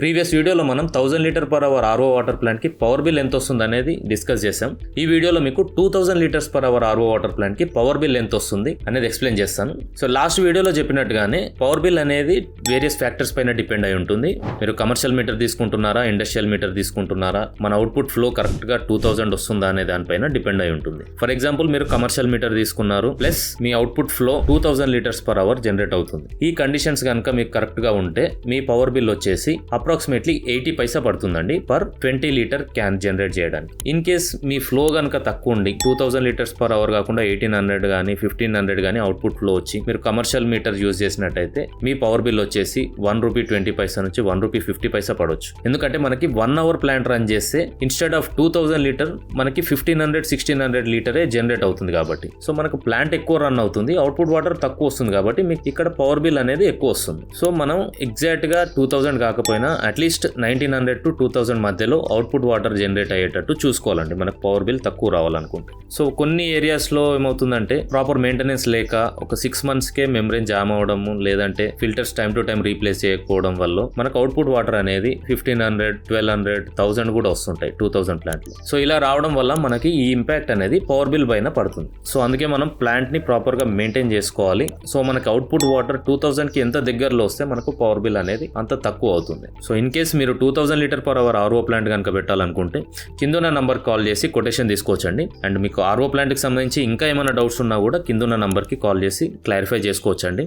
Previous వీడియోలో మనం 1000 litre per hour RO water plant కి పవర్ బిల్ ఎంత వస్తుంది అనేది డిస్కస్ చేసాం. ఈ వీడియోలో మీకు 2000 litres per hour RO water plant కి పవర్ బిల్ ఎంత వస్తుంది అనేది ఎక్స్ప్లెయిన్ చేస్తాను. సో లాస్ట్ వీడియోలో చెప్పినట్టుగానే పవర్ బిల్ అనేది వేరియస్ ఫ్యాక్టర్స్ పైన డిపెండ్ అయి ఉంటుంది. మీరు కమర్షియల్ మీటర్ తీసుకుంటున్నారా, ఇండస్ట్రియల్ మీటర్ తీసుకుంటున్నారా, మన అవుట్పుట్ ఫ్లో కరెక్ట్ గా 2000 వస్తుందా అనే దానిపైన డిపెండ్ అయి ఉంటుంది. ఫర్ ఎగ్జాంపుల్ మీరు కమర్షియల్ మీటర్ తీసుకున్నారు, ప్లస్ మీ output flow 2000 litres per hour generate అవుతుంది. ఈ కండిషన్స్ కనుక మీకు కరెక్ట్ గా ఉంటే మీ పవర్ బిల్ వచ్చేసి అప్రాక్సిమేట్లీ 80 పైసా పడుతుందండి పర్ 20 లీటర్ క్యాన్ జనరేట్ చేయడానికి. ఇన్ కేస్ మీ ఫ్లో కనుక తక్కువ ఉండి 2000 లీటర్స్ పర్ అవర్ కాకుండా 1800 కానీ 1500 కానీ అవుట్పుట్ ఫ్లో వచ్చి మీరు కమర్షియల్ మీటర్ యూజ్ చేసినట్టయితే మీ పవర్ బిల్ వచ్చేసి ₹1.20 నుంచి ₹1.50 పడవచ్చు. ఎందుకంటే మనకి 1 అవర్ ప్లాంట్ రన్ చేస్తే ఇన్స్టెడ్ ఆఫ్ 2000 లీటర్ మనకి 1500-1600 లీటరే జనరేట్ అవుతుంది కాబట్టి, సో మనకు ప్లాంట్ ఎక్కువ రన్ అవుతుంది, అవుట్పుట్ వాటర్ తక్కువ వస్తుంది కాబట్టి మీకు ఇక్కడ పవర్ బిల్ అనేది ఎక్కువ వస్తుంది. సో మనం ఎగ్జాక్ట్ గా 2000 కాకపోయినా అట్లీస్ట్ 1900 to 2000 మధ్యలో అవుట్పుట్ వాటర్ జనరేట్ అయ్యేటట్టు చూసుకోవాలండి మనకు పవర్ బిల్ తక్కువ రావాలనుకుంటే. సో కొన్ని ఏరియాస్ లో ఏమవుతుందంటే ప్రాపర్ మెయింటెనెన్స్ లేక ఒక 6 months కే మెంబ్రేన్ జామ్ అవడము, లేదంటే filters time to time replace చేయకపోవడం వల్ల మనకు అవుట్పుట్ వాటర్ అనేది 1500, 1200, 1000 కూడా వస్తుంటాయి 2000 ప్లాంట్ లో. సో ఇలా రావడం వల్ల మనకి ఈ ఇంపాక్ట్ అనేది పవర్ బిల్ పైన పడుతుంది. సో అందుకే మనం ప్లాంట్ ని ప్రాపర్ గా మెయింటైన్ చేసుకోవాలి. సో మనకి అవుట్పుట్ వాటర్ 2000 కి ఎంత దగ్గరలో వస్తే మనకు పవర్ బిల్ అనేది అంత తక్కువ అవుతుంది. సో ఇన్ కేస్ మీరు 2000 litre per hour RO plant కనుక పెట్టాలనుకుంటే కిందున్న నంబర్ కాల్ చేసి కొటేషన్ తీసుకోవచ్చండి. అండ్ మీకు ఆర్ఓ ప్లాంట్ కి సంబంధించి ఇంకా ఏమైనా డౌట్స్ ఉన్నా కూడా కిందున్న నంబర్ కి కాల్ చేసి క్లారిఫై చేసుకోవచ్చండి.